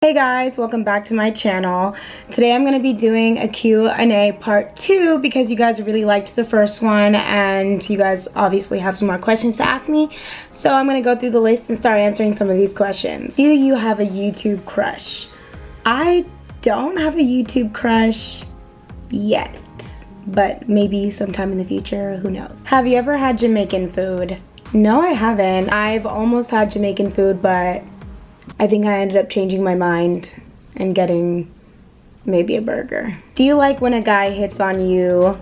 Hey guys, welcome back to my channel. Today I'm going to be doing a Q&A part 2 because you guys really liked the first one and you guys obviously have some more questions to ask me. So I'm going to go through the list and start answering some of these questions. Do you have a YouTube crush? I don't have a YouTube crush yet, but maybe sometime in the future, who knows. Have you ever had Jamaican food? No, I haven't. I've almost had Jamaican food, but I think I ended up changing my mind and getting maybe a burger. Do you like when a guy hits on you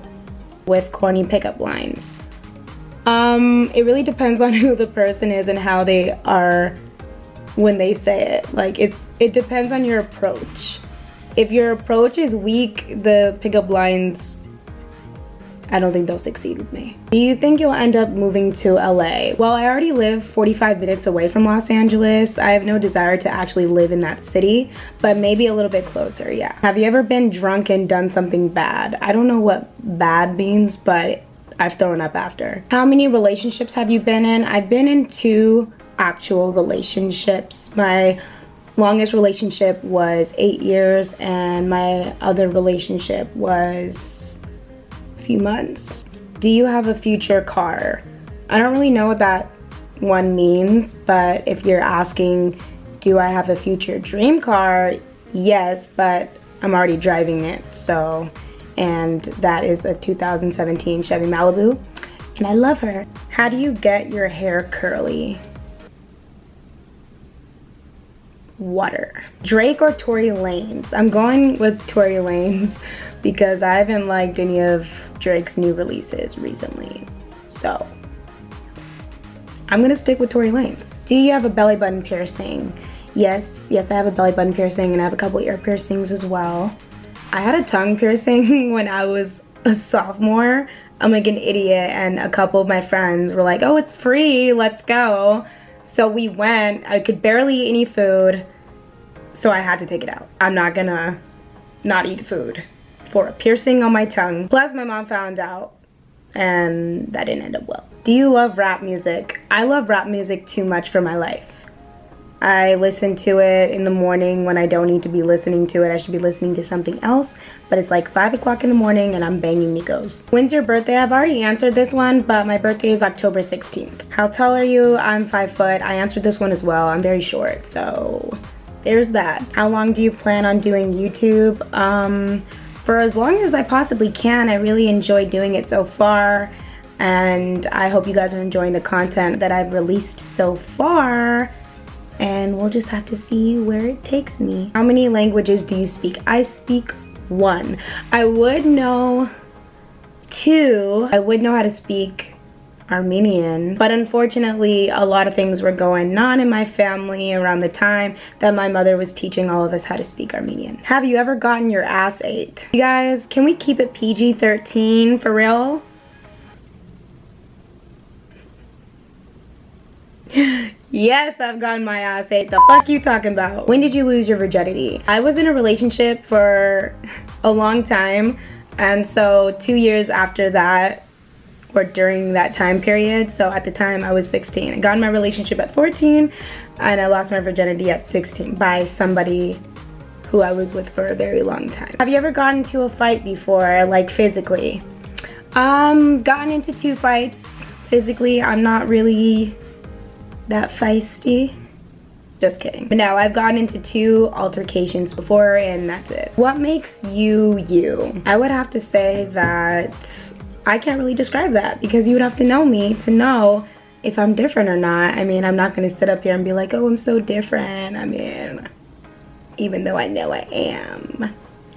with corny pickup lines? It really depends on who the person is and how they are when they say it. Like it depends on your approach. If your approach is weak, the pickup lines, I don't think they'll succeed with me. Do you think you'll end up moving to LA? Well, I already live 45 minutes away from Los Angeles. I have no desire to actually live in that city, but maybe a little bit closer, yeah. Have you ever been drunk and done something bad? I don't know what bad means, but I've thrown up after. How many relationships have you been in? I've been in 2 actual relationships. My longest relationship was 8 years and my other relationship was few months. Do you have a future car? I don't really know what that one means, but if you're asking, do I have a future dream car? Yes, but I'm already driving it, so, and that is a 2017 Chevy Malibu, and I love her. How do you get your hair curly? Water. Drake or Tory Lanez? I'm going with Tory Lanez because I haven't liked any of Drake's new releases recently, so I'm gonna stick with Tory Lanez. Do you have a belly button piercing? Yes, I have a belly button piercing and I have a couple ear piercings as well. I had a tongue piercing when I was a sophomore. I'm like an idiot, and a couple of my friends were like, oh, it's free, let's go. So we went. I could barely eat any food, so I had to take it out. I'm not gonna not eat food for a piercing on my tongue. Plus my mom found out and that didn't end up well. Do you love rap music? I love rap music too much for my life. I listen to it in the morning when I don't need to be listening to it. I should be listening to something else, but it's like 5 o'clock in the morning and I'm banging Migos. When's your birthday? I've already answered this one, but my birthday is October 16th. How tall are you? I'm 5 foot. I answered this one as well. I'm very short, so there's that. How long do you plan on doing YouTube? For as long as I possibly can. I really enjoy doing it so far, and I hope you guys are enjoying the content that I've released so far, and we'll just have to see where it takes me. How many languages do you speak? I speak 1. I would know 2. I would know how to speak Armenian, but unfortunately a lot of things were going on in my family around the time that my mother was teaching all of us how to speak Armenian. Have you ever gotten your ass ate? You guys, can we keep it PG-13 for real? Yes, I've gotten my ass ate. The fuck you talking about? When did you lose your virginity? I was in a relationship for a long time, and so 2 years after that, or during that time period, so at the time I was 16. I got in my relationship at 14 and I lost my virginity at 16 by somebody who I was with for a very long time. Have you ever gotten into a fight before, like physically? Gotten into 2 fights physically. I'm not really that feisty. Just kidding. But no, I've gotten into 2 altercations before and that's it. What makes you you? I would have to say that I can't really describe that because you would have to know me to know if I'm different or not. I mean, I'm not gonna sit up here and be like, oh, I'm so different. I mean, even though I know I am,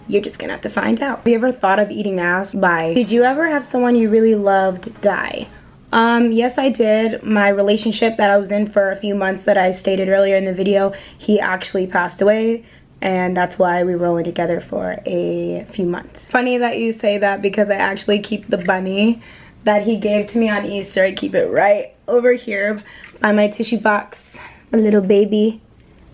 you're just gonna have to find out. Have you ever thought of eating ass? Bye. Did you ever have someone you really loved die? Yes, I did. My relationship that I was in for a few months that I stated earlier in the video, he actually passed away. And that's why we were only together for a few months. Funny that you say that because I actually keep the bunny that he gave to me on Easter. I keep it right over here by my tissue box. A little baby.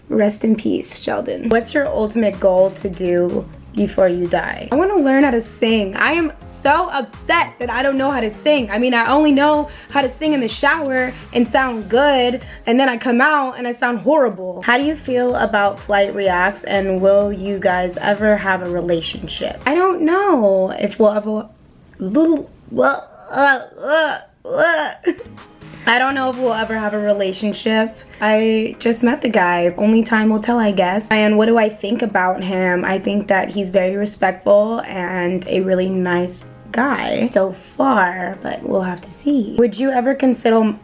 Rest in peace, Sheldon. What's your ultimate goal to do before you die? I want to learn how to sing. I am so upset that I don't know how to sing. I mean, I only know how to sing in the shower and sound good, and then I come out and I sound horrible. How do you feel about Flight Reacts, and will you guys ever have a relationship? I don't know if we'll ever... I don't know if we'll ever have a relationship. I just met the guy. Only time will tell, I guess. And what do I think about him? I think that he's very respectful and a really nice guy so far, but we'll have to see. Would you ever consider...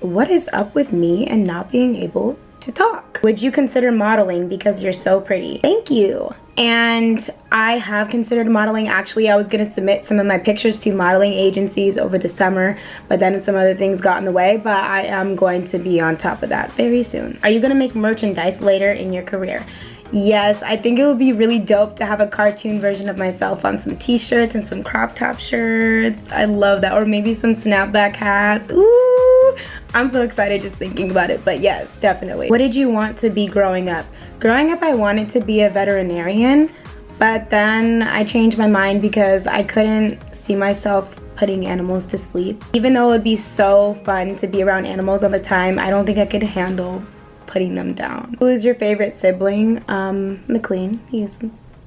What is up with me and not being able to talk? Would you consider modeling because you're so pretty? Thank you. And I have considered modeling. Actually, I was gonna submit some of my pictures to modeling agencies over the summer, but then some other things got in the way, but I am going to be on top of that very soon. Are you gonna make merchandise later in your career? Yes, I think it would be really dope to have a cartoon version of myself on some t-shirts and some crop top shirts. I love that. Or maybe some snapback hats. Ooh, I'm so excited just thinking about it, but yes, definitely. What did you want to be growing up? Growing up, I wanted to be a veterinarian, but then I changed my mind because I couldn't see myself putting animals to sleep. Even though it would be so fun to be around animals all the time, I don't think I could handle putting them down. Who is your favorite sibling? McQueen. He's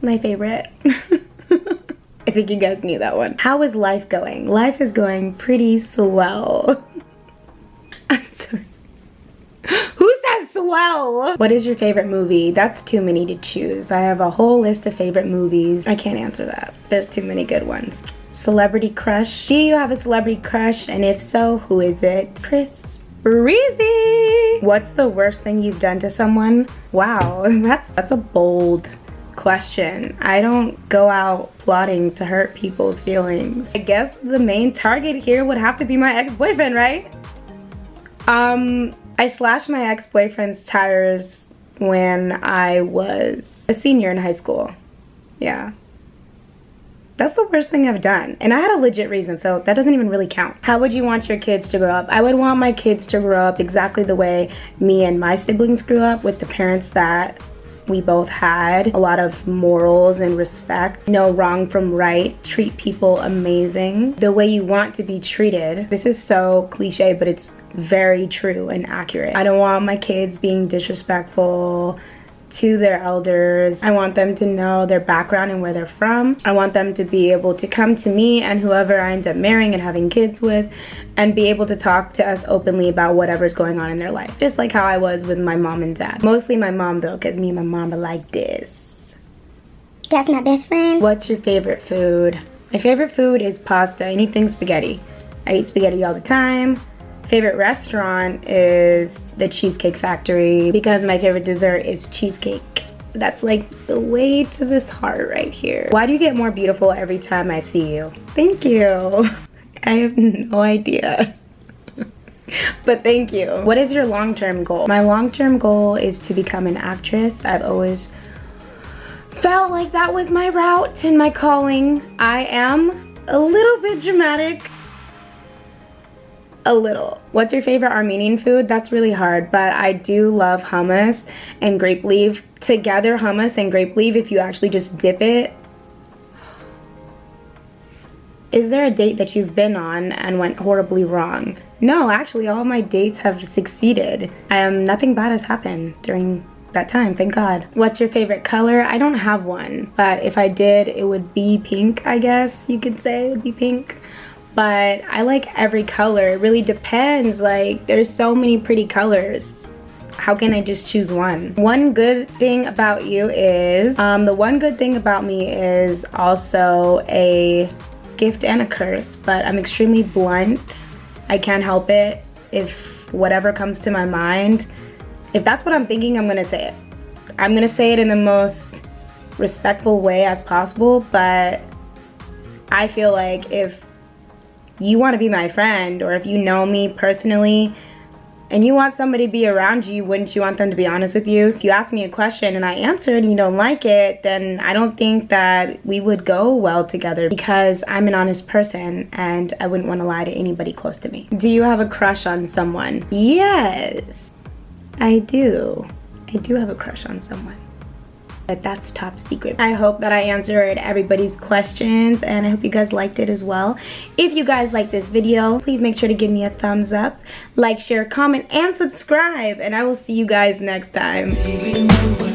my favorite. I think you guys knew that one. How is life going? Life is going pretty swell. I'm sorry. Who says swell? What is your favorite movie? That's too many to choose. I have a whole list of favorite movies. I can't answer that. There's too many good ones. Celebrity crush. Do you have a celebrity crush? And if so, who is it? Chris Breezy. What's the worst thing you've done to someone? Wow, that's a bold question. I don't go out plotting to hurt people's feelings. I guess the main target here would have to be my ex-boyfriend, right? I slashed my ex-boyfriend's tires when I was a senior in high school. Yeah. That's the worst thing I've done. And I had a legit reason, so that doesn't even really count. How would you want your kids to grow up? I would want my kids to grow up exactly the way me and my siblings grew up, with the parents that we both had. A lot of morals and respect. Know wrong from right. Treat people amazing. The way you want to be treated. This is so cliche, but it's very true and accurate. I don't want my kids being disrespectful to their elders. I want them to know their background and where they're from. I want them to be able to come to me and whoever I end up marrying and having kids with, and be able to talk to us openly about whatever's going on in their life. Just like how I was with my mom and dad. Mostly my mom though, because me and my mom are like this. That's my best friend. What's your favorite food? My favorite food is pasta, anything spaghetti. I eat spaghetti all the time. Favorite restaurant is the Cheesecake Factory because my favorite dessert is cheesecake. That's like the way to this heart right here. Why do you get more beautiful every time I see you? Thank you. I have no idea. But thank you. What is your long-term goal? My long-term goal is to become an actress. I've always felt like that was my route and my calling. I am a little bit dramatic. A little. What's your favorite Armenian food? That's really hard, but I do love hummus and grape leaf. Together, hummus and grape leaf, if you actually just dip it. Is there a date that you've been on and went horribly wrong? No, actually, all my dates have succeeded. Nothing bad has happened during that time, thank God. What's your favorite color? I don't have one, but if I did, it would be pink, I guess you could say. It would be pink. But I like every color. It really depends. Like, there's so many pretty colors. How can I just choose one? One good thing about you is, the one good thing about me is also a gift and a curse, but I'm extremely blunt. I can't help it. If whatever comes to my mind, if that's what I'm thinking, I'm gonna say it. I'm gonna say it in the most respectful way as possible, but I feel like if you want to be my friend, or if you know me personally and you want somebody to be around you, wouldn't you want them to be honest with you? If you ask me a question and I answered and you don't like it, then I don't think that we would go well together, because I'm an honest person and I wouldn't want to lie to anybody close to me. Do you have a crush on someone? Yes, I do. I do have a crush on someone. but that's top secret. I hope that I answered everybody's questions, and I hope you guys liked it as well. If you guys like this video, please make sure to give me a thumbs up, like, share, comment, and subscribe, and I will see you guys next time.